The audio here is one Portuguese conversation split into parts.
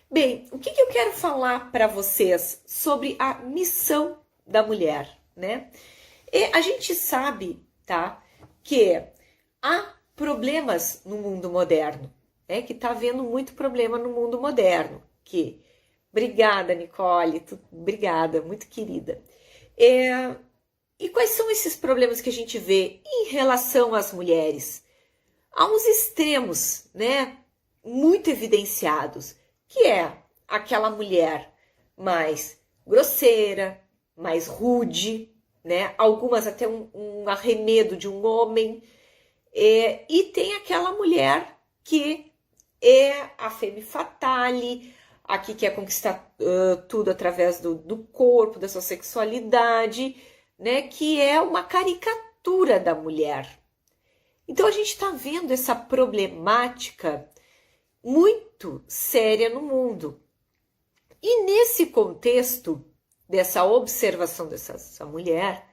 Bem, o que eu quero falar para vocês sobre a missão da mulher, né? E a gente sabe, tá, que há problemas no mundo moderno, né? Que tá havendo muito problema no mundo moderno. Obrigada, Nicole, obrigada, muito querida. É, e quais são esses problemas que a gente vê em relação às mulheres? Há uns extremos, né, muito evidenciados, que é aquela mulher mais grosseira, mais rude, né, algumas até um arremedo de um homem, e tem aquela mulher que é a femme fatale, a que quer conquistar tudo através do corpo, da sua sexualidade, né, que é uma caricatura da mulher. Então a gente está vendo essa problemática muito séria no mundo. E nesse contexto dessa observação dessa mulher,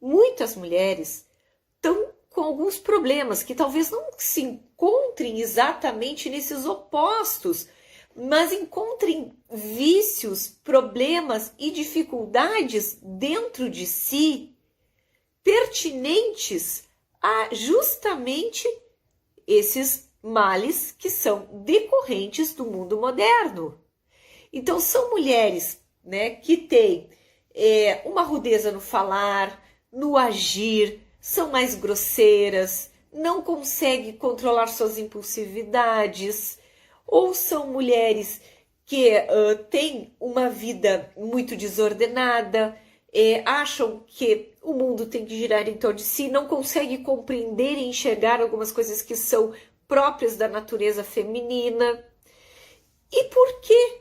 muitas mulheres estão com alguns problemas que talvez não se encontrem exatamente nesses opostos, mas encontrem vícios, problemas e dificuldades dentro de si pertinentes a justamente esses males que são decorrentes do mundo moderno. Então são mulheres, né, que têm uma rudeza no falar, no agir, são mais grosseiras, não conseguem controlar suas impulsividades, ou são mulheres que têm uma vida muito desordenada, acham que o mundo tem que girar em torno de si, não conseguem compreender e enxergar algumas coisas que são próprias da natureza feminina. E por que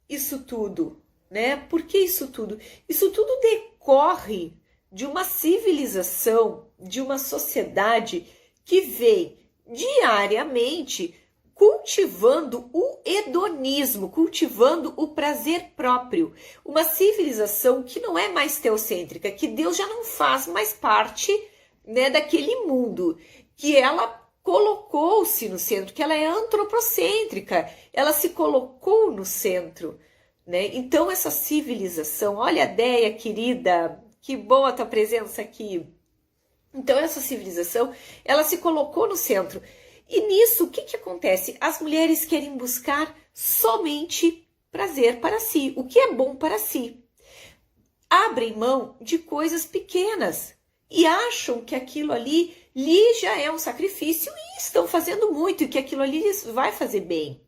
isso tudo? Né? Por que isso tudo? Isso tudo decorre de uma civilização, de uma sociedade que vem diariamente cultivando o hedonismo, cultivando o prazer próprio. Uma civilização que não é mais teocêntrica, que Deus já não faz mais parte, né, daquele mundo, que ela colocou-se no centro, que ela é antropocêntrica, ela se colocou no centro, né? Então essa civilização, olha a Deia, querida, que boa a tua presença aqui. Então essa civilização, ela se colocou no centro. E nisso, o que acontece? As mulheres querem buscar somente prazer para si, o que é bom para si. Abrem mão de coisas pequenas e acham que aquilo ali já é um sacrifício e estão fazendo muito, e que aquilo ali lhes vai fazer bem.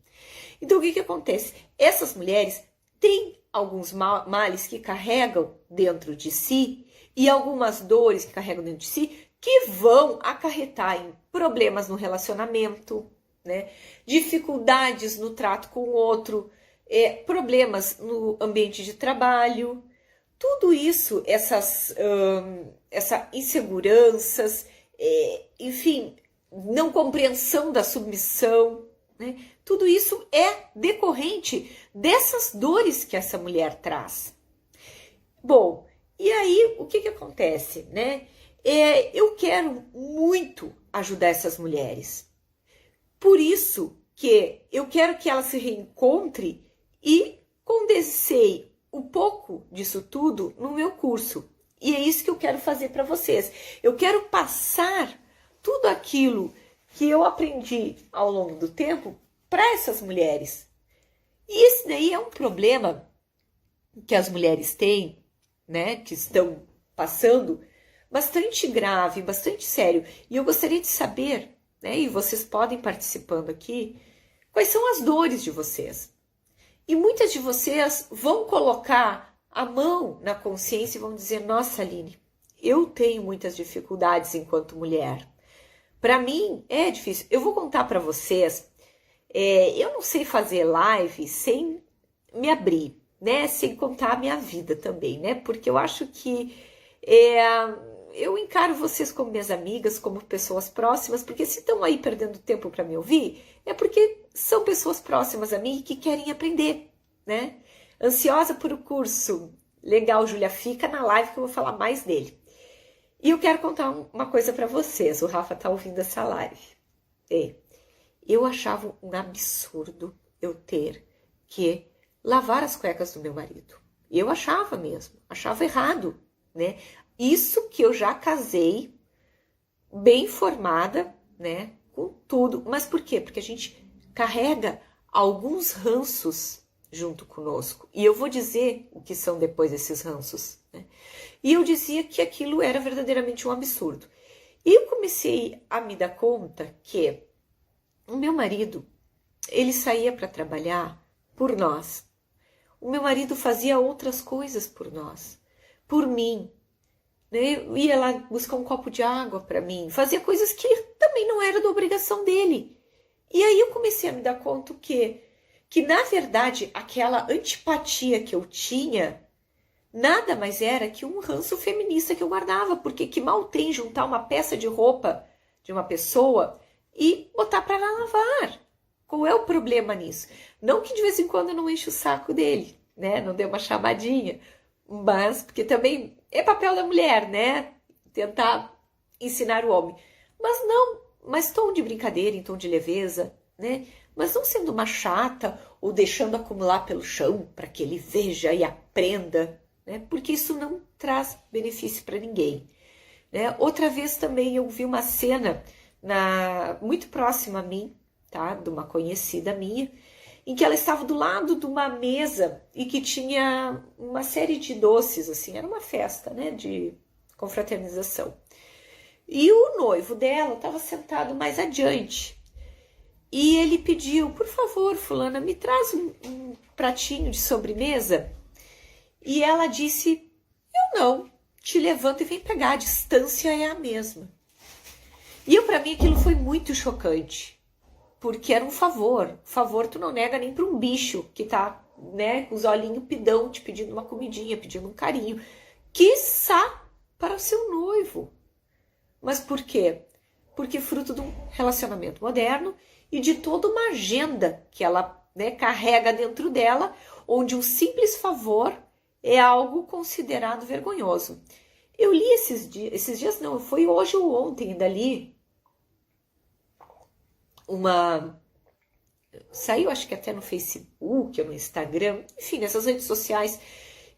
Então o que acontece? Essas mulheres têm alguns males que carregam dentro de si e algumas dores que carregam dentro de si que vão acarretar em problemas no relacionamento, né? Dificuldades no trato com o outro, problemas no ambiente de trabalho, tudo isso, essas inseguranças, enfim, não compreensão da submissão, né? Tudo isso é decorrente dessas dores que essa mulher traz. Bom, e aí o que acontece, né? Eu quero muito ajudar essas mulheres. Por isso que eu quero que elas se reencontrem e condensei um pouco disso tudo no meu curso. E é isso que eu quero fazer para vocês. Eu quero passar tudo aquilo que eu aprendi ao longo do tempo para essas mulheres. E esse daí é um problema que as mulheres têm, né, que estão passando, bastante grave, bastante sério. E eu gostaria de saber, né, e vocês podem participando aqui, quais são as dores de vocês. E muitas de vocês vão colocar a mão na consciência e vão dizer, nossa, Aline, eu tenho muitas dificuldades enquanto mulher. Para mim é difícil. Eu vou contar para vocês, eu não sei fazer live sem me abrir, né? Sem contar a minha vida também, né? Porque eu acho que eu encaro vocês como minhas amigas, como pessoas próximas, porque se estão aí perdendo tempo para me ouvir, é porque são pessoas próximas a mim que querem aprender, né? Ansiosa por o curso. Legal, Júlia, fica na live que eu vou falar mais dele. E eu quero contar uma coisa para vocês. O Rafa tá ouvindo essa live. Eu achava um absurdo eu ter que lavar as cuecas do meu marido. E eu achava mesmo, achava errado, né? Isso que eu já casei bem formada, né? Com tudo. Mas por quê? Porque a gente carrega alguns ranços junto conosco. E eu vou dizer o que são depois esses ranços, né? E eu dizia que aquilo era verdadeiramente um absurdo. E eu comecei a me dar conta que o meu marido, ele saía para trabalhar por nós. O meu marido fazia outras coisas por nós, por mim, né? Ia lá buscar um copo de água para mim, fazia coisas que também não era da obrigação dele. E aí eu comecei a me dar conta que na verdade aquela antipatia que eu tinha nada mais era que um ranço feminista que eu guardava, porque que mal tem juntar uma peça de roupa de uma pessoa e botar para lavar. Qual é o problema nisso? Não que de vez em quando eu não enche o saco dele, né? Não dê uma chamadinha, mas porque também é papel da mulher, né? Tentar ensinar o homem. Mas não, mas tom de brincadeira, em tom de leveza, né? Mas não sendo uma chata ou deixando acumular pelo chão para que ele veja e aprenda, né? Porque isso não traz benefício para ninguém, né? Outra vez também eu vi uma cena muito próxima a mim, tá? De uma conhecida minha, em que ela estava do lado de uma mesa e que tinha uma série de doces, assim, era uma festa, né? De confraternização. E o noivo dela estava sentado mais adiante. E ele pediu, por favor, fulana, me traz um pratinho de sobremesa. E ela disse, eu não, te levanto e vem pegar, a distância é a mesma. E para mim aquilo foi muito chocante, porque era um favor. Favor tu não nega nem para um bicho que tá, né, com os olhinhos pidão, te pedindo uma comidinha, pedindo um carinho. Quiçá para o seu noivo. Mas por quê? Porque fruto de um relacionamento moderno e de toda uma agenda que ela, né, carrega dentro dela, onde um simples favor é algo considerado vergonhoso. Eu li esses dias não, foi hoje ou ontem ainda li saiu acho que até no Facebook ou no Instagram, enfim, nessas redes sociais,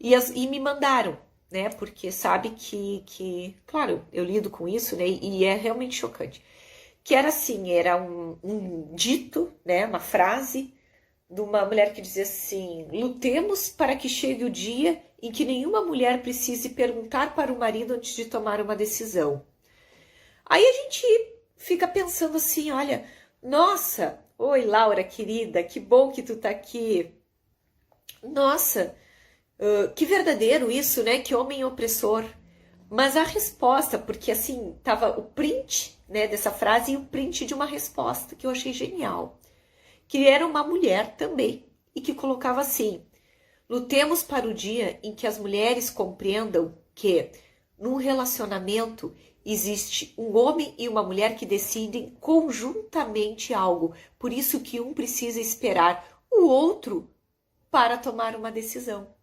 e me mandaram, né, porque sabe que, claro, eu lido com isso, né, e é realmente chocante, que era assim, era um dito, né, uma frase de uma mulher que dizia assim, lutemos para que chegue o dia em que nenhuma mulher precise perguntar para o marido antes de tomar uma decisão. Aí a gente fica pensando assim, olha, nossa, oi Laura querida, que bom que tu tá aqui. Nossa, que verdadeiro isso, né? Que homem opressor. Mas a resposta, porque assim, tava o print, né, dessa frase e o print de uma resposta que eu achei genial. Que era uma mulher também e que colocava assim, lutemos para o dia em que as mulheres compreendam que num relacionamento existe um homem e uma mulher que decidem conjuntamente algo. Por isso que um precisa esperar o outro para tomar uma decisão.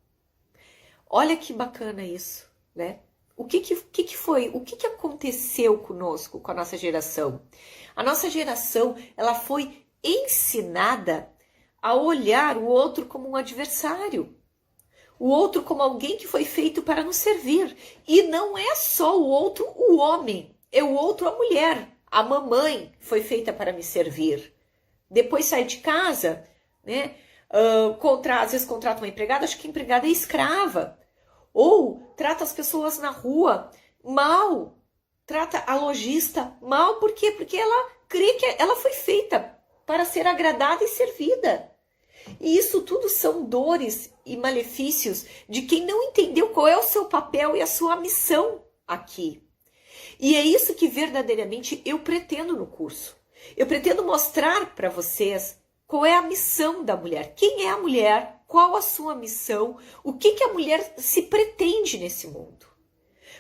Olha que bacana isso, né? O que foi? O que aconteceu conosco, com a nossa geração? A nossa geração, ela foi ensinada a olhar o outro como um adversário. O outro como alguém que foi feito para nos servir. E não é só o outro o homem, é o outro a mulher. A mamãe foi feita para me servir. Depois sai de casa, né? Às vezes contrata uma empregada, acho que a empregada é escrava. Ou trata as pessoas na rua mal. Trata a lojista mal. Por quê? Porque ela crê que ela foi feita para ser agradada e servida. E isso tudo são dores e malefícios de quem não entendeu qual é o seu papel e a sua missão aqui. E é isso que verdadeiramente eu pretendo no curso. Eu pretendo mostrar para vocês qual é a missão da mulher. Quem é a mulher? Qual a sua missão? O que a mulher se pretende nesse mundo?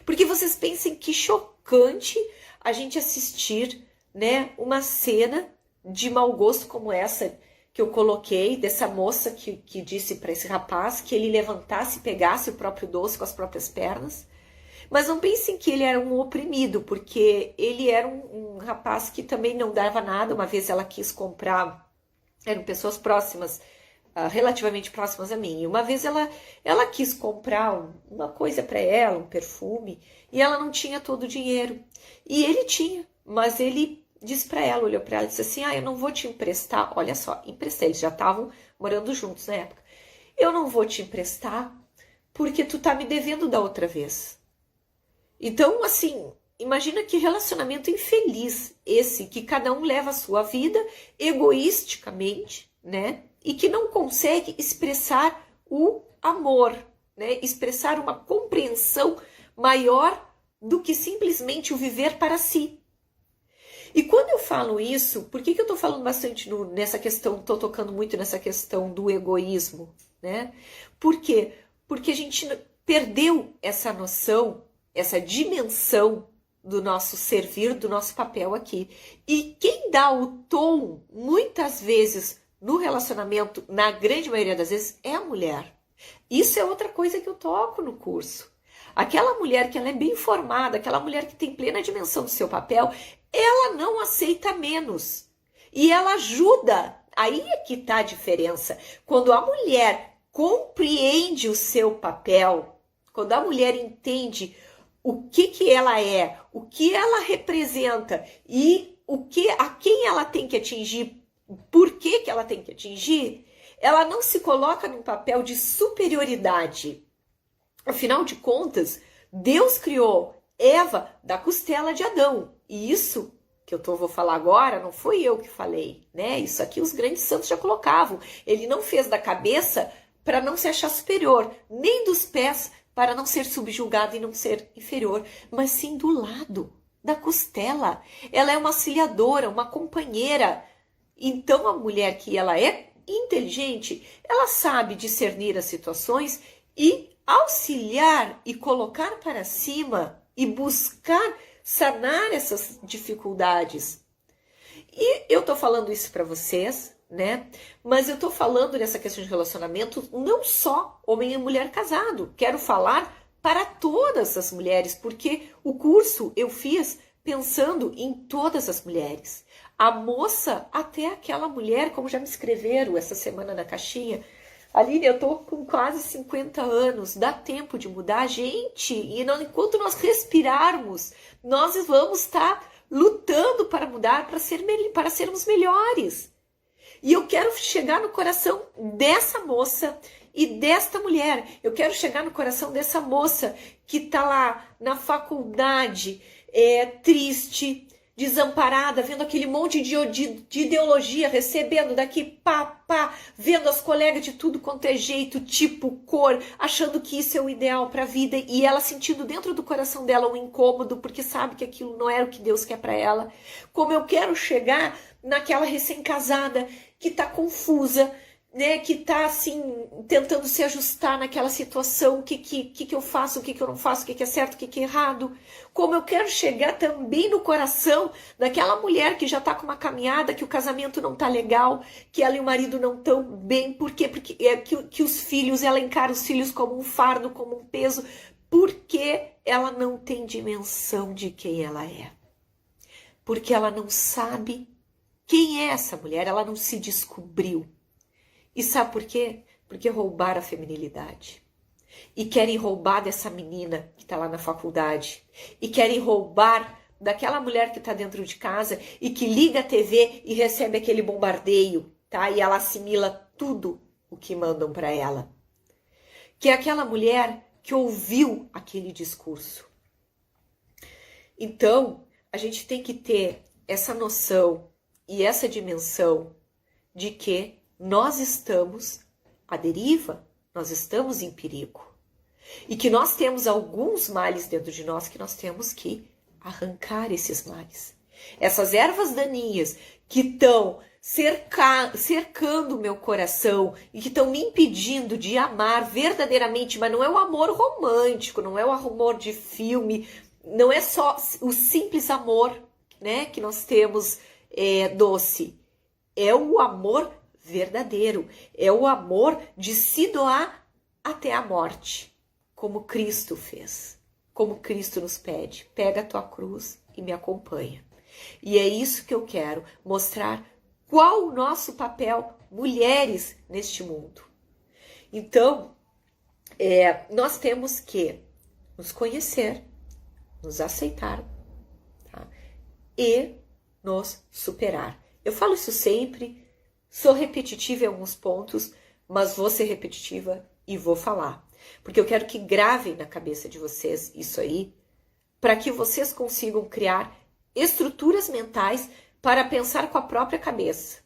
Porque vocês pensem que chocante a gente assistir, né, uma cena de mau gosto como essa que eu coloquei, dessa moça que disse para esse rapaz que ele levantasse e pegasse o próprio doce com as próprias pernas. Mas não pensem que ele era um oprimido, porque ele era um rapaz que também não dava nada. Uma vez ela quis comprar, eram pessoas próximas relativamente próximas a mim. E uma vez ela quis comprar uma coisa para ela, um perfume, e ela não tinha todo o dinheiro. E ele tinha, mas ele disse para ela, olhou para ela e disse assim, eu não vou te emprestar. Olha só, emprestei, eles já estavam morando juntos na época. Eu não vou te emprestar porque tu tá me devendo da outra vez. Então, assim, imagina que relacionamento infeliz esse, que cada um leva a sua vida egoisticamente, né? E que não consegue expressar o amor, né? Expressar uma compreensão maior do que simplesmente o viver para si. E quando eu falo isso, por que eu estou falando bastante nessa questão, estou tocando muito nessa questão do egoísmo, né? Por quê? Porque a gente perdeu essa noção, essa dimensão do nosso servir, do nosso papel aqui. E quem dá o tom, muitas vezes, no relacionamento, na grande maioria das vezes, é a mulher. Isso é outra coisa que eu toco no curso. Aquela mulher que ela é bem formada, aquela mulher que tem plena dimensão do seu papel, ela não aceita menos. E ela ajuda. Aí é que está a diferença. Quando a mulher compreende o seu papel, quando a mulher entende o que ela é, o que ela representa e a quem ela tem que atingir, por que ela tem que atingir, ela não se coloca num papel de superioridade. Afinal de contas, Deus criou Eva da costela de Adão. E isso que eu vou falar agora, não foi eu que falei, né? Isso aqui os grandes santos já colocavam. Ele não fez da cabeça para não se achar superior, nem dos pés para não ser subjugado e não ser inferior, mas sim do lado, da costela. Ela é uma auxiliadora, uma companheira. Então a mulher que ela é inteligente, ela sabe discernir as situações e auxiliar e colocar para cima e buscar sanar essas dificuldades. E eu tô falando isso para vocês, né? Mas eu tô falando nessa questão de relacionamento não só homem e mulher casado. Quero falar para todas as mulheres, porque o curso eu fiz pensando em todas as mulheres. A moça até aquela mulher, como já me escreveram essa semana na caixinha, Aline, eu tô com quase 50 anos, dá tempo de mudar, gente, e enquanto nós respirarmos, nós vamos estar lutando para mudar, para sermos melhores. E eu quero chegar no coração dessa moça e desta mulher. Eu quero chegar no coração dessa moça que está lá na faculdade, triste, desamparada, vendo aquele monte de ideologia, recebendo daqui pá, vendo as colegas de tudo quanto é jeito, tipo, cor, achando que isso é o ideal para a vida, e ela sentindo dentro do coração dela um incômodo, porque sabe que aquilo não era o que Deus quer para ela. Como eu quero chegar naquela recém-casada que tá confusa, né, que tá assim, tentando se ajustar naquela situação, o que eu faço, o que eu não faço, o que é certo, o que é errado. Como eu quero chegar também no coração daquela mulher que já tá com uma caminhada, que o casamento não tá legal, que ela e o marido não estão bem, por quê? Porque que os filhos, ela encara os filhos como um fardo, como um peso, porque ela não tem dimensão de quem ela é. Porque ela não sabe quem é essa mulher, ela não se descobriu. E sabe por quê? Porque roubaram a feminilidade. E querem roubar dessa menina que está lá na faculdade. E querem roubar daquela mulher que está dentro de casa e que liga a TV e recebe aquele bombardeio, tá? E ela assimila tudo o que mandam para ela. Que é aquela mulher que ouviu aquele discurso. Então, a gente tem que ter essa noção e essa dimensão de que nós estamos à deriva, nós estamos em perigo. E que nós temos alguns males dentro de nós que nós temos que arrancar esses males. Essas ervas daninhas que estão cercando o meu coração e que estão me impedindo de amar verdadeiramente, mas não é o amor romântico, não é o amor de filme, não é só o simples amor, né, que nós temos doce. É o amor verdadeiro, é o amor de se doar até a morte, como Cristo fez, como Cristo nos pede, pega a tua cruz e me acompanha. E é isso que eu quero, mostrar qual o nosso papel mulheres neste mundo. Então, nós temos que nos conhecer, nos aceitar, tá? E nos superar. Eu falo isso sempre, sou repetitiva em alguns pontos, mas vou ser repetitiva e vou falar. Porque eu quero que gravem na cabeça de vocês isso aí, para que vocês consigam criar estruturas mentais para pensar com a própria cabeça.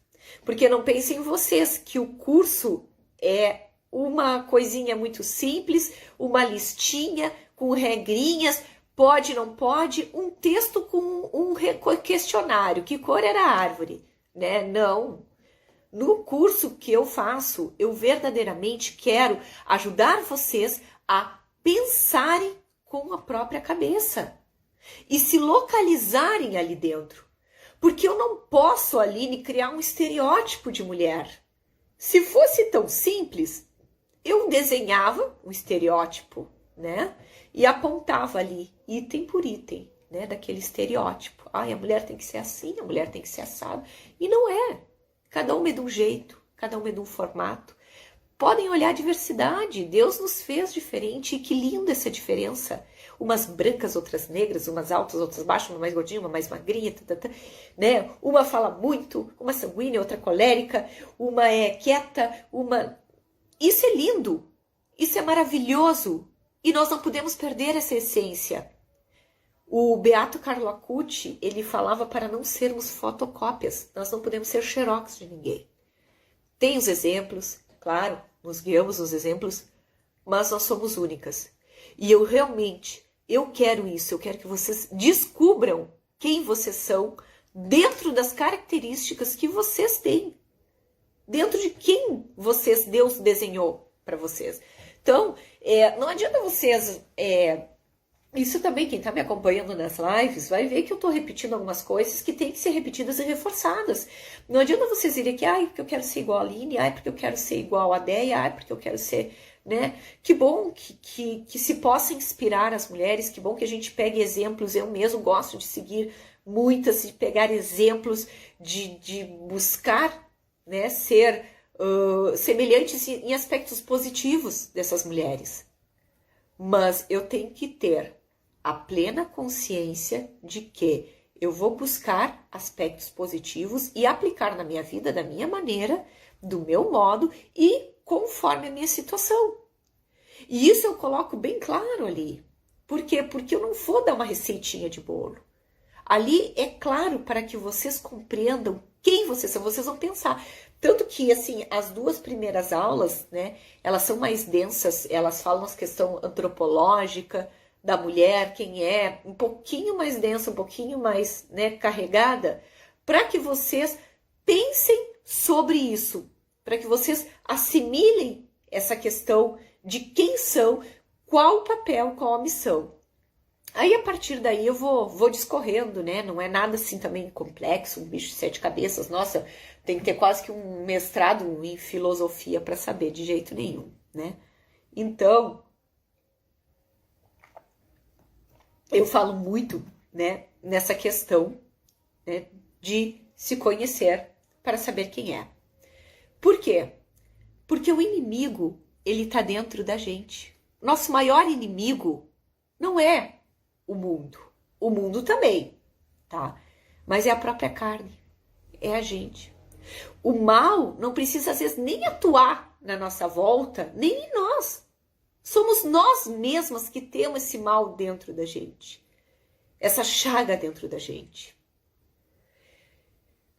Porque não pensem em vocês que o curso é uma coisinha muito simples, uma listinha com regrinhas, pode, não pode, um texto com um questionário, que cor era a árvore, né? Não. No curso que eu faço, eu verdadeiramente quero ajudar vocês a pensarem com a própria cabeça e se localizarem ali dentro. Porque eu não posso, Aline, criar um estereótipo de mulher. Se fosse tão simples, eu desenhava um estereótipo, né? E apontava ali, item por item, né? Daquele estereótipo. Ai, a mulher tem que ser assim, a mulher tem que ser assada. E não é. Cada uma é de um jeito, cada uma é de um formato. Podem olhar a diversidade. Deus nos fez diferente e que linda essa diferença. Umas brancas, outras negras, umas altas, outras baixas, uma mais gordinha, uma mais magrinha, né? Uma fala muito, uma sanguínea, outra colérica, uma é quieta, uma... Isso é lindo, isso é maravilhoso e nós não podemos perder essa essência. O Beato Carlo Acuti, ele falava para não sermos fotocópias, nós não podemos ser xerox de ninguém. Tem os exemplos, claro, nos guiamos nos exemplos, mas nós somos únicas. E eu quero isso, eu quero que vocês descubram quem vocês são dentro das características que vocês têm. Dentro de quem Deus desenhou para vocês. Então, não adianta vocês... isso também, quem está me acompanhando nas lives, vai ver que eu estou repetindo algumas coisas que têm que ser repetidas e reforçadas. Não adianta vocês irem aqui, porque eu quero ser igual a Aline, porque eu quero ser igual a Deia, porque eu quero ser... né? Que bom que se possa inspirar as mulheres, que bom que a gente pegue exemplos. Eu mesmo gosto de seguir muitas, de pegar exemplos, de buscar... né, ser semelhantes em aspectos positivos dessas mulheres. Mas eu tenho que ter a plena consciência de que eu vou buscar aspectos positivos e aplicar na minha vida da minha maneira, do meu modo e conforme a minha situação. E isso eu coloco bem claro ali. Por quê? Porque eu não vou dar uma receitinha de bolo. Ali é claro para que vocês compreendam quem vocês são, vocês vão pensar. Tanto que, assim, as duas primeiras aulas, né, elas são mais densas, elas falam a questão antropológica da mulher, quem é, um pouquinho mais densa, um pouquinho mais, né, carregada, para que vocês pensem sobre isso, para que vocês assimilem essa questão de quem são, qual o papel, qual a missão. Aí, a partir daí, eu vou discorrendo, né? Não é nada assim também complexo, um bicho de 7 cabeças. Nossa, tem que ter quase que um mestrado em filosofia para saber, de jeito nenhum, né? Então, eu falo muito, né, nessa questão, né, de se conhecer para saber quem é. Por quê? Porque o inimigo, ele tá dentro da gente. Nosso maior inimigo não é o mundo também, tá? Mas é a própria carne, é a gente. O mal não precisa às vezes nem atuar na nossa volta, nem em nós. Somos nós mesmas que temos esse mal dentro da gente, essa chaga dentro da gente.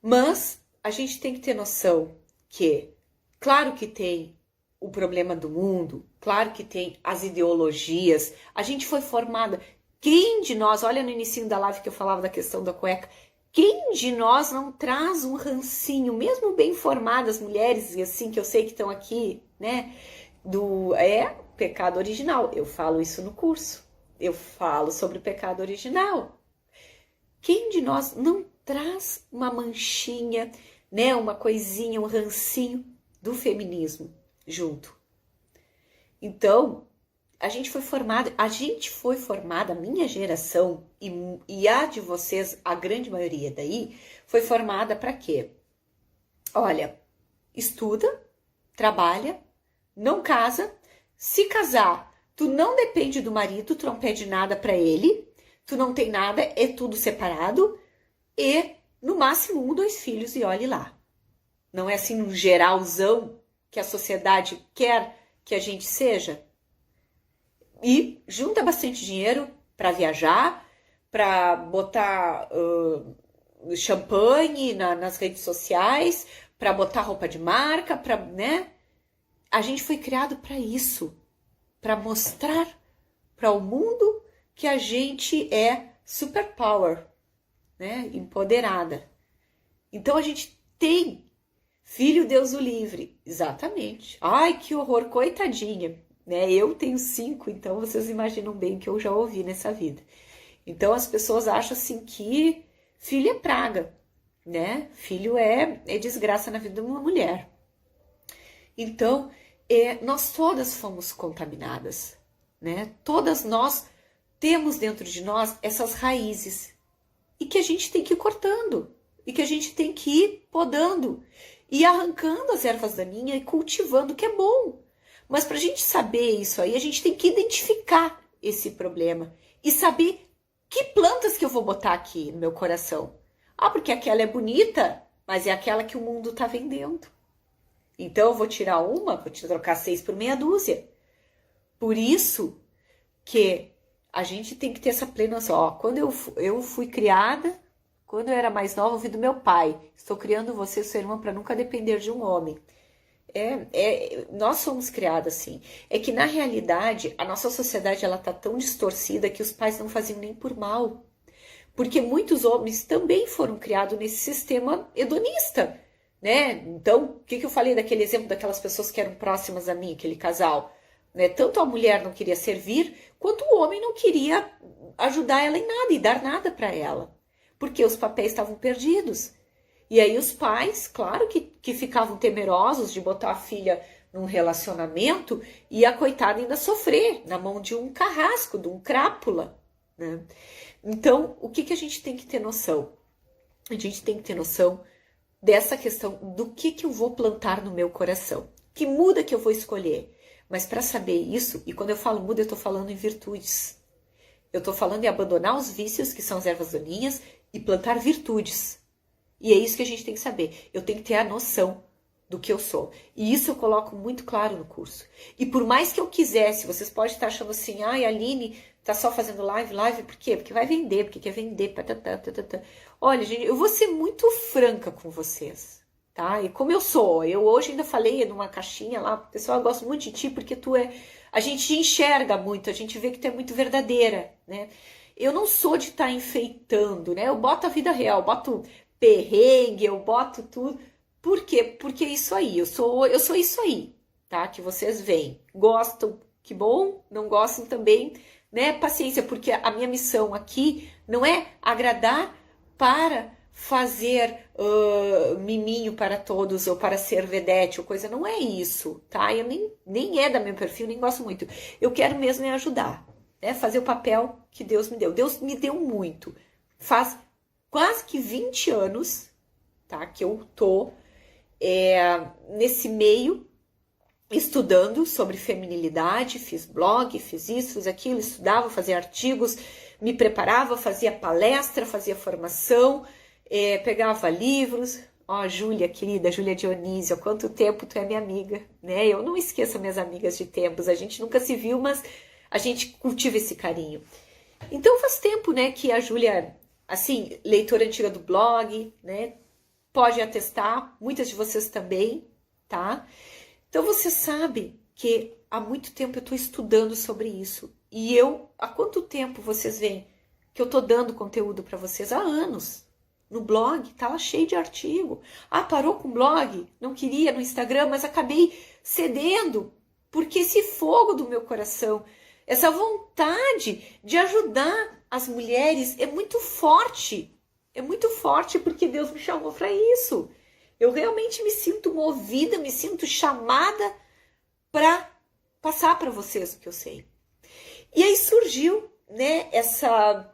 Mas a gente tem que ter noção que, claro que tem o problema do mundo, claro que tem as ideologias, a gente foi formada... Quem de nós, olha no início da live que eu falava da questão da cueca, quem de nós não traz um rancinho, mesmo bem formadas mulheres, e assim que eu sei que estão aqui, né, do pecado original. Eu falo isso no curso, eu falo sobre o pecado original. Quem de nós não traz uma manchinha, né, uma coisinha, um rancinho do feminismo junto? Então... A gente foi formada, a minha geração e a de vocês, a grande maioria daí, foi formada para quê? Olha, estuda, trabalha, não casa. Se casar, tu não depende do marido, tu não pede nada para ele, tu não tem nada, é tudo separado e no máximo 1, 2 filhos e olhe lá. Não é assim um geralzão que a sociedade quer que a gente seja? E junta bastante dinheiro para viajar, para botar champanhe nas redes sociais, para botar roupa de marca, né? A gente foi criado para isso, para mostrar para o mundo que a gente é superpower, né? Empoderada. Então a gente tem filho Deus o livre, exatamente. Ai, que horror, coitadinha, né? Eu tenho 5, então vocês imaginam bem o que eu já ouvi nessa vida. Então as pessoas acham assim que filho é praga, né? Filho é desgraça na vida de uma mulher. Então, nós todas fomos contaminadas, né? Todas nós temos dentro de nós essas raízes e que a gente tem que ir cortando e que a gente tem que ir podando e arrancando as ervas daninhas e cultivando, o que é bom. Mas para a gente saber isso aí, a gente tem que identificar esse problema e saber que plantas que eu vou botar aqui no meu coração. Ah, porque aquela é bonita, mas é aquela que o mundo está vendendo. Então eu vou tirar uma, vou te trocar 6 por meia dúzia. Por isso que a gente tem que ter essa plena noção. Ó, quando eu fui criada, quando eu era mais nova, eu ouvi do meu pai: estou criando você, sua irmã, para nunca depender de um homem. Nós somos criadas assim. É que na realidade a nossa sociedade ela tá tão distorcida que os pais não faziam nem por mal. Porque muitos homens também foram criados nesse sistema hedonista, né? Então, o que eu falei daquele exemplo daquelas pessoas que eram próximas a mim, aquele casal, né? Tanto a mulher não queria servir, quanto o homem não queria ajudar ela em nada e dar nada para ela, porque os papéis estavam perdidos. E aí os pais, claro que ficavam temerosos de botar a filha num relacionamento e a coitada ainda sofrer na mão de um carrasco, de um crápula, né? Então, o que a gente tem que ter noção? A gente tem que ter noção dessa questão do que eu vou plantar no meu coração. Que muda que eu vou escolher. Mas para saber isso, e quando eu falo muda, eu estou falando em virtudes. Eu estou falando em abandonar os vícios, que são as ervas daninhas, e plantar virtudes. E é isso que a gente tem que saber. Eu tenho que ter a noção do que eu sou. E isso eu coloco muito claro no curso. E por mais que eu quisesse, vocês podem estar achando assim, ai, Aline tá só fazendo live, por quê? Porque vai vender, porque quer vender, patatá. Olha, gente, eu vou ser muito franca com vocês, tá? E como eu sou, eu hoje ainda falei numa caixinha lá, pessoal, eu gosto muito de ti porque a gente te enxerga muito, a gente vê que tu é muito verdadeira, né? Eu não sou de estar enfeitando, né? Eu boto a vida real, boto perrengue, eu boto tudo. Por quê? Porque é isso aí, eu sou isso aí, tá? Que vocês veem. Gostam, que bom, não gostam também, né? Paciência, porque a minha missão aqui não é agradar para fazer miminho para todos ou para ser vedete ou coisa, não é isso, tá? Eu nem é da meu perfil, nem gosto muito. Eu quero mesmo é ajudar, né? Fazer o papel que Deus me deu. Deus me deu muito. Faz quase que 20 anos, tá? Que eu tô nesse meio, estudando sobre feminilidade, fiz blog, fiz isso, fiz aquilo, estudava, fazia artigos, me preparava, fazia palestra, fazia formação, pegava livros. Ó, Júlia, querida, Júlia Dionísio, há quanto tempo tu é minha amiga, né? Eu não esqueço minhas amigas de tempos, a gente nunca se viu, mas a gente cultiva esse carinho. Então faz tempo, né, que a Júlia, assim, leitora antiga do blog, né, pode atestar, muitas de vocês também, tá? Então você sabe que há muito tempo eu estou estudando sobre isso. E há quanto tempo vocês veem que eu estou dando conteúdo para vocês? Há anos. No blog, tá lá cheio de artigo. Ah, parou com o blog? Não queria no Instagram, mas acabei cedendo. Porque esse fogo do meu coração, essa vontade de ajudar as mulheres é muito forte. É muito forte porque Deus me chamou para isso. Eu realmente me sinto movida, me sinto chamada para passar para vocês o que eu sei. E aí surgiu, né, essa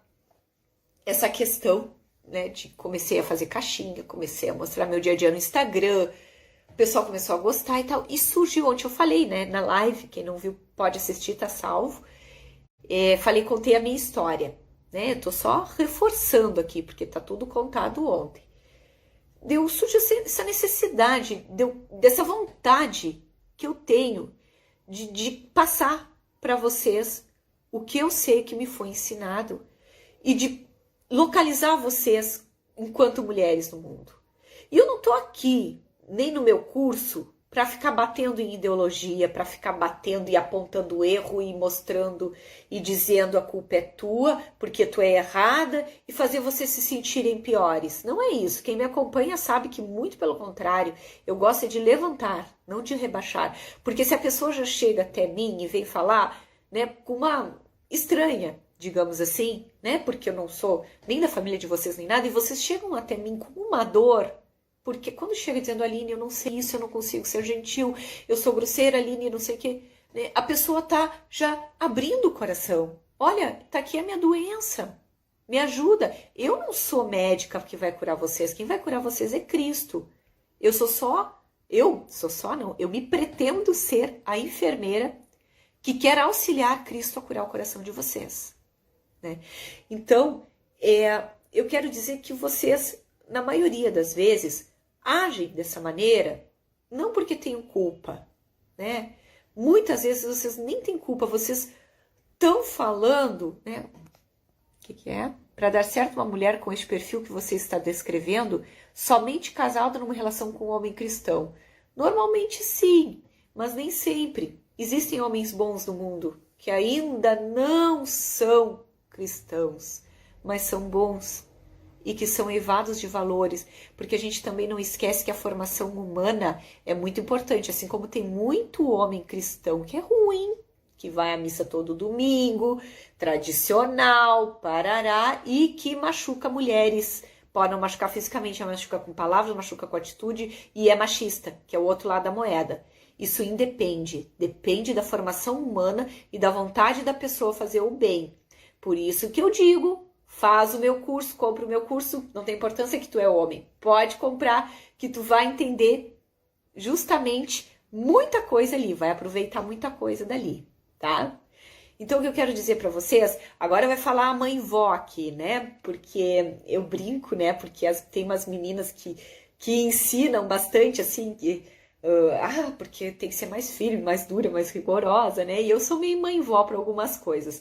questão, né, de comecei a fazer caixinha, comecei a mostrar meu dia a dia no Instagram, pessoal começou a gostar e tal. E surgiu ontem, eu falei, né, na live, quem não viu pode assistir, tá salvo. Contei a minha história, né? Eu tô só reforçando aqui, porque tá tudo contado ontem. Surgiu essa necessidade, dessa vontade que eu tenho de passar para vocês o que eu sei que me foi ensinado e de localizar vocês enquanto mulheres no mundo. E eu não tô aqui, nem no meu curso, para ficar batendo em ideologia, para ficar batendo e apontando erro e mostrando e dizendo a culpa é tua, porque tu é errada e fazer vocês se sentirem piores. Não é isso. Quem me acompanha sabe que, muito pelo contrário, eu gosto de levantar, não de rebaixar. Porque se a pessoa já chega até mim e vem falar, né, com uma estranha, digamos assim, né, porque eu não sou nem da família de vocês nem nada, e vocês chegam até mim com uma dor. Porque quando chega dizendo, Aline, eu não sei isso, eu não consigo ser gentil, eu sou grosseira, Aline, não sei o quê, né? A pessoa tá já abrindo o coração. Olha, tá aqui a minha doença, me ajuda. Eu não sou médica que vai curar vocês, quem vai curar vocês é Cristo. Eu me pretendo ser a enfermeira que quer auxiliar Cristo a curar o coração de vocês, né? Então, eu quero dizer que vocês, na maioria das vezes, agem dessa maneira, não porque tenham culpa, né? Muitas vezes vocês nem têm culpa, vocês estão falando, né? O que é? Para dar certo uma mulher com esse perfil que você está descrevendo, somente casada numa relação com um homem cristão. Normalmente sim, mas nem sempre. Existem homens bons no mundo que ainda não são cristãos, mas são bons e que são eivados de valores, porque a gente também não esquece que a formação humana é muito importante, assim como tem muito homem cristão que é ruim, que vai à missa todo domingo, tradicional, parará, e que machuca mulheres. Pode não machucar fisicamente, mas machuca com palavras, machuca com atitude, e é machista, que é o outro lado da moeda. Isso depende da formação humana e da vontade da pessoa fazer o bem. Por isso que eu digo, faz o meu curso, compra o meu curso, não tem importância que tu é homem. Pode comprar, que tu vai entender justamente muita coisa ali, vai aproveitar muita coisa dali, tá? Então, o que eu quero dizer para vocês, agora vai falar a mãe-vó aqui, né? Porque eu brinco, né? Porque tem umas meninas que ensinam bastante, assim, porque tem que ser mais firme, mais dura, mais rigorosa, né? E eu sou meio mãe-vó para algumas coisas.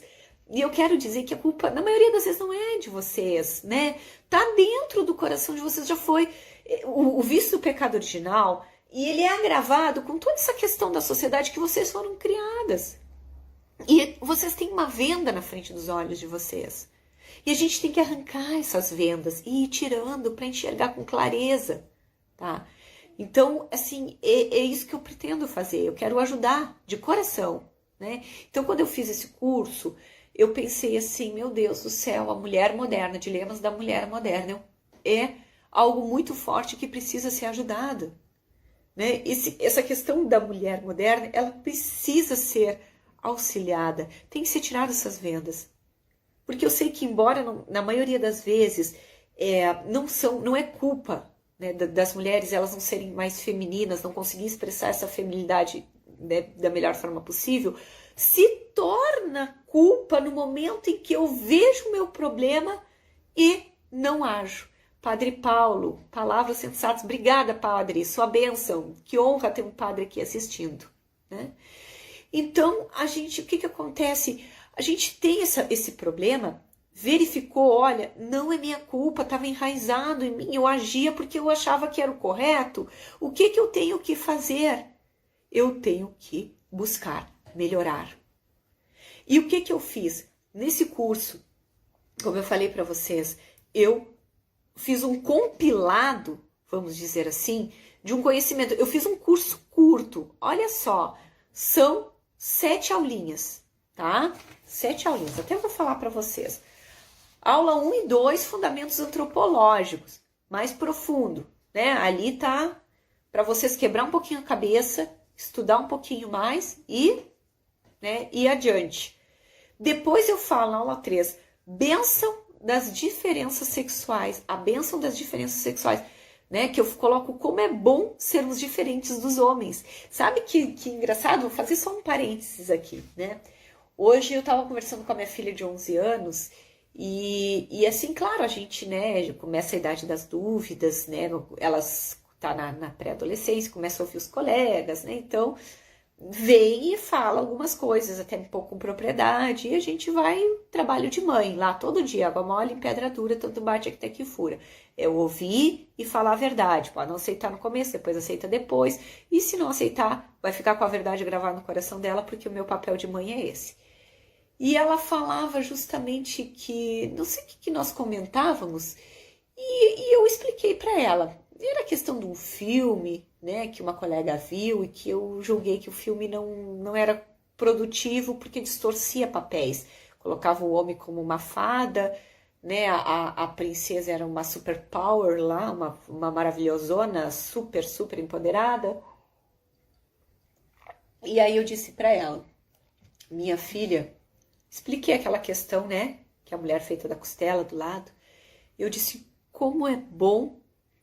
E eu quero dizer que a culpa, na maioria das vezes, não é de vocês, né? Tá dentro do coração de vocês, já foi o vício do pecado original, e ele é agravado com toda essa questão da sociedade que vocês foram criadas. E vocês têm uma venda na frente dos olhos de vocês. E a gente tem que arrancar essas vendas e ir tirando para enxergar com clareza, tá? Então, assim, é isso que eu pretendo fazer. Eu quero ajudar de coração, né? Então, quando eu fiz esse curso, eu pensei assim, meu Deus do céu, a mulher moderna, dilemas da mulher moderna, é algo muito forte que precisa ser ajudado, né? Essa questão da mulher moderna, ela precisa ser auxiliada, tem que ser tirada essas vendas. Porque eu sei que, embora na maioria das vezes não é culpa, né, das mulheres elas não serem mais femininas, não conseguirem expressar essa feminilidade, né, da melhor forma possível, se torna culpa no momento em que eu vejo o meu problema e não ajo. Padre Paulo, palavras sensatas. Obrigada, padre, sua bênção. Que honra ter um padre aqui assistindo, né? Então, o que acontece? A gente tem esse problema, verificou, olha, não é minha culpa, estava enraizado em mim, eu agia porque eu achava que era o correto. O que eu tenho que fazer? Eu tenho que buscar melhorar. E o que eu fiz? Nesse curso, como eu falei para vocês, eu fiz um compilado, vamos dizer assim, de um conhecimento. Eu fiz um curso curto, olha só, são 7 aulinhas, tá? 7 aulinhas, até vou falar para vocês. Aula 1 e 2, fundamentos antropológicos, mais profundo, né? Ali tá para vocês quebrar um pouquinho a cabeça, estudar um pouquinho mais e, né, ir adiante. Depois eu falo na aula 3, bênção das diferenças sexuais, a bênção das diferenças sexuais. né? Que eu coloco como é bom sermos diferentes dos homens. Sabe que engraçado? Vou fazer só um parênteses aqui, né? Hoje eu estava conversando com a minha filha de 11 anos e assim, claro, a gente, né, começa a idade das dúvidas, né? Elas tá na pré-adolescência, começa a ouvir os colegas, né? Então, vem e fala algumas coisas, até um pouco com propriedade, e a gente vai, trabalho de mãe, lá todo dia, água mole em pedra dura, tanto bate até que fura. Eu ouvir e falar a verdade, pode não aceitar no começo, depois aceita depois, e se não aceitar, vai ficar com a verdade gravada no coração dela, porque o meu papel de mãe é esse. E ela falava justamente que, não sei o que nós comentávamos, e eu expliquei para ela. Era questão de um filme, né, que uma colega viu e que eu julguei que o filme não era produtivo porque distorcia papéis. Colocava o homem como uma fada, né, a princesa era uma superpower lá, uma maravilhosona, super, super empoderada. E aí eu disse para ela, minha filha, expliquei aquela questão, né, que a mulher feita da costela do lado. Eu disse, como é bom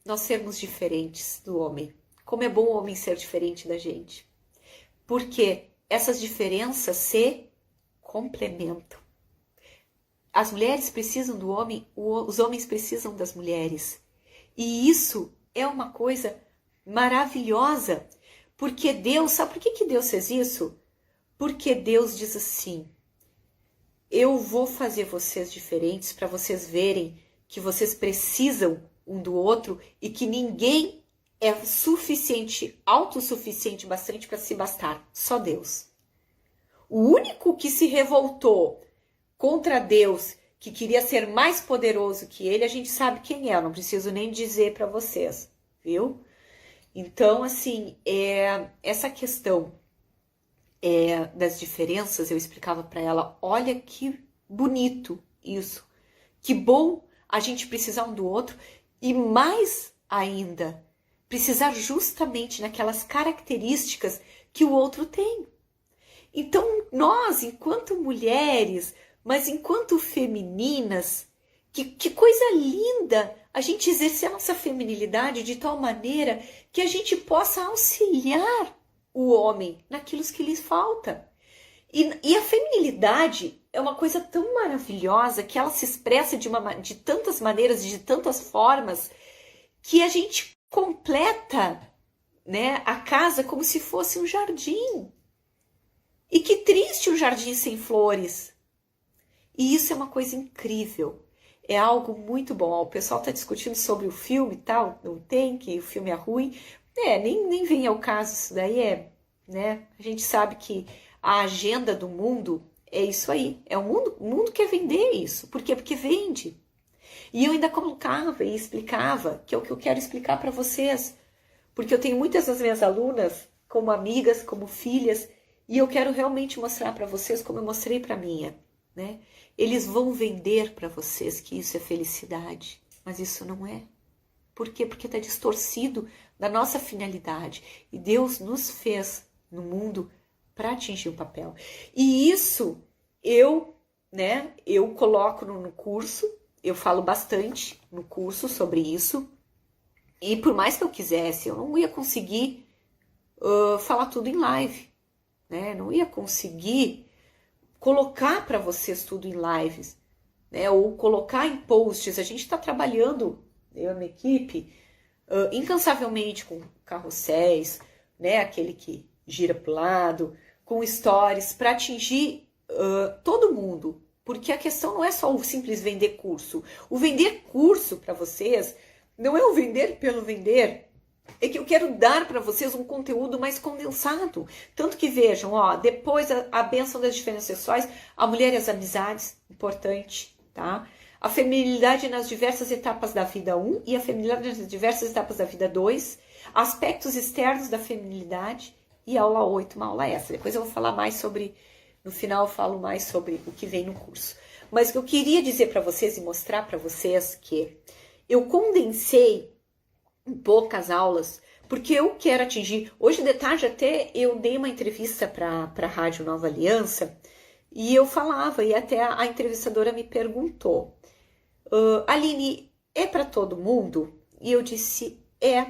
nós sermos diferentes do homem. Como é bom o homem ser diferente da gente. Porque essas diferenças se complementam. As mulheres precisam do homem, os homens precisam das mulheres. E isso é uma coisa maravilhosa. Porque Deus, sabe por que Deus fez isso? Porque Deus diz assim, eu vou fazer vocês diferentes para vocês verem que vocês precisam um do outro e que ninguém é suficiente, autossuficiente bastante para se bastar, só Deus. O único que se revoltou contra Deus, que queria ser mais poderoso que ele, a gente sabe quem é, eu não preciso nem dizer para vocês, viu? Então, assim, essa questão das diferenças, eu explicava para ela, olha que bonito isso, que bom a gente precisar um do outro, e mais ainda, precisar justamente naquelas características que o outro tem. Então, nós, enquanto mulheres, mas enquanto femininas, que coisa linda a gente exercer a nossa feminilidade de tal maneira que a gente possa auxiliar o homem naquilo que lhes falta. E a feminilidade é uma coisa tão maravilhosa que ela se expressa de tantas maneiras, de tantas formas, que a gente completa, né, a casa como se fosse um jardim. E que triste um jardim sem flores. E isso é uma coisa incrível. É algo muito bom. O pessoal está discutindo sobre o filme e tal, não tem, que o filme é ruim. Nem vem ao caso isso daí, né? A gente sabe que a agenda do mundo é isso aí. O mundo quer vender isso. Por quê? Porque vende. E eu ainda colocava e explicava, que é o que eu quero explicar para vocês. Porque eu tenho muitas das minhas alunas como amigas, como filhas, e eu quero realmente mostrar para vocês como eu mostrei para minha, né? Eles vão vender para vocês que isso é felicidade, mas isso não é. Por quê? Porque está distorcido da nossa finalidade. E Deus nos fez no mundo para atingir o papel. E isso eu coloco no curso, eu falo bastante no curso sobre isso. E por mais que eu quisesse, eu não ia conseguir falar tudo em live, né? Não ia conseguir colocar para vocês tudo em lives, né? Ou colocar em posts. A gente está trabalhando, eu e a minha equipe, incansavelmente com carrosséis, né? Aquele que gira para o lado, com stories, para atingir todo mundo. Porque a questão não é só o simples vender curso. O vender curso para vocês não é o vender pelo vender. É que eu quero dar para vocês um conteúdo mais condensado. Tanto que vejam, depois a bênção das diferenças sexuais, a mulher e as amizades, importante, tá? A feminilidade nas diversas etapas da vida 1 e a feminilidade nas diversas etapas da vida 2, aspectos externos da feminilidade e aula 8, uma aula extra. Depois eu vou falar mais sobre, no final eu falo mais sobre o que vem no curso. Mas o que eu queria dizer para vocês e mostrar para vocês que eu condensei em poucas aulas, porque eu quero atingir. Hoje de tarde até eu dei uma entrevista para a Rádio Nova Aliança e eu falava, e até a entrevistadora me perguntou, Aline, é para todo mundo? E eu disse, É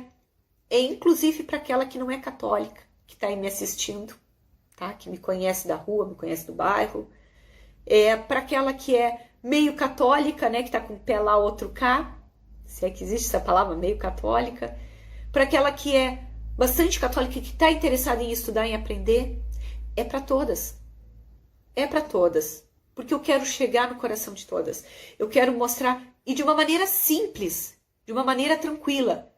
inclusive para aquela que não é católica, que está aí me assistindo, tá? Que me conhece da rua, me conhece do bairro. É para aquela que é meio católica, né? Que está com o pé lá, outro cá. Se é que existe essa palavra, meio católica. Para aquela que é bastante católica, que está interessada em estudar, em aprender. É para todas. É para todas. Porque eu quero chegar no coração de todas. Eu quero mostrar, e de uma maneira simples, de uma maneira tranquila,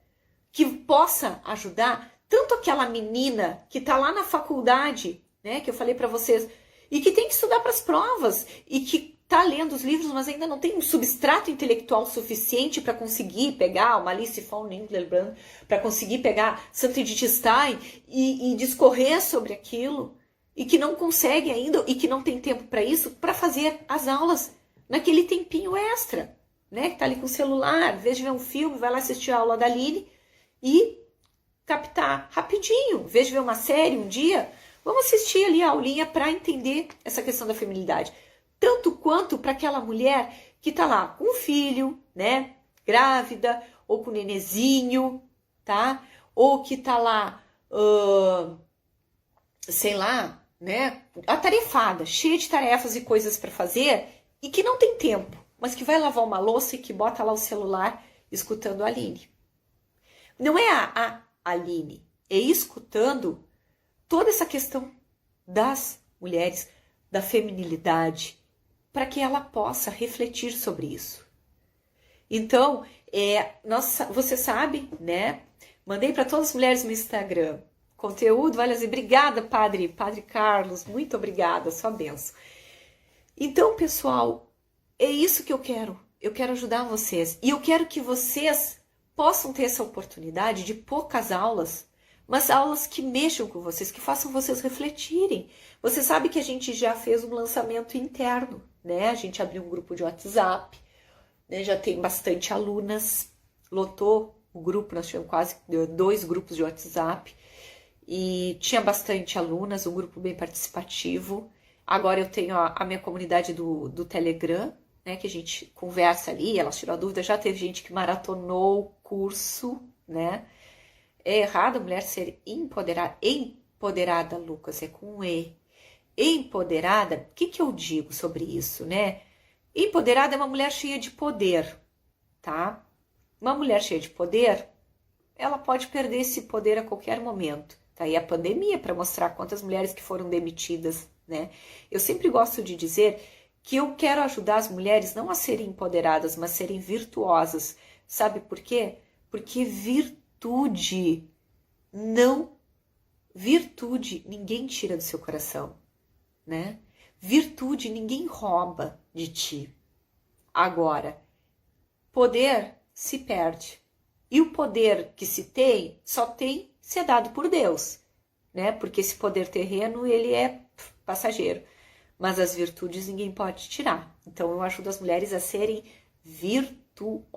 que possa ajudar tanto aquela menina que está lá na faculdade, né, que eu falei para vocês, e que tem que estudar para as provas, e que está lendo os livros, mas ainda não tem um substrato intelectual suficiente para conseguir pegar uma Alice von Niederbrand, para conseguir pegar Santo Edith Stein e discorrer sobre aquilo, e que não consegue ainda, e que não tem tempo para isso, para fazer as aulas naquele tempinho extra, né, que está ali com o celular, às vezes de ver um filme, vai lá assistir a aula da Aline, e captar rapidinho, em vez de ver uma série um dia, vamos assistir ali a aulinha para entender essa questão da feminilidade. Tanto quanto para aquela mulher que está lá com um filho, né, grávida, ou com um nenezinho, tá? Ou que está lá, sei lá, né, atarefada, cheia de tarefas e coisas para fazer, e que não tem tempo, mas que vai lavar uma louça e que bota lá o celular escutando a Aline. Não é a Aline, é escutando toda essa questão das mulheres, da feminilidade, para que ela possa refletir sobre isso. Então, você sabe, né? Mandei para todas as mulheres no Instagram conteúdo, olha assim, obrigada, Padre Carlos, muito obrigada, sua bênção. Então, pessoal, é isso que eu quero. Eu quero ajudar vocês. E eu quero que vocês possam ter essa oportunidade de poucas aulas, mas aulas que mexam com vocês, que façam vocês refletirem. Você sabe que a gente já fez um lançamento interno, né? A gente abriu um grupo de WhatsApp, né? Já tem bastante alunas, lotou o grupo, nós tivemos quase 2 grupos de WhatsApp, e tinha bastante alunas, um grupo bem participativo. Agora eu tenho a minha comunidade do Telegram, né, que a gente conversa ali, elas tiram a dúvida, já teve gente que maratonou o curso, né? É errado a mulher ser empoderada, Lucas, é com E. Empoderada, o que eu digo sobre isso, né? Empoderada é uma mulher cheia de poder, tá? Uma mulher cheia de poder, ela pode perder esse poder a qualquer momento. Tá aí a pandemia para mostrar quantas mulheres que foram demitidas, né? Eu sempre gosto de dizer que eu quero ajudar as mulheres não a serem empoderadas, mas serem virtuosas. Sabe por quê? Porque virtude ninguém tira do seu coração, né? Virtude ninguém rouba de ti. Agora, poder se perde. E o poder que se tem, só tem se é dado por Deus, né? Porque esse poder terreno, ele é passageiro. Mas as virtudes ninguém pode tirar. Então eu ajudo as mulheres a serem virtuosas.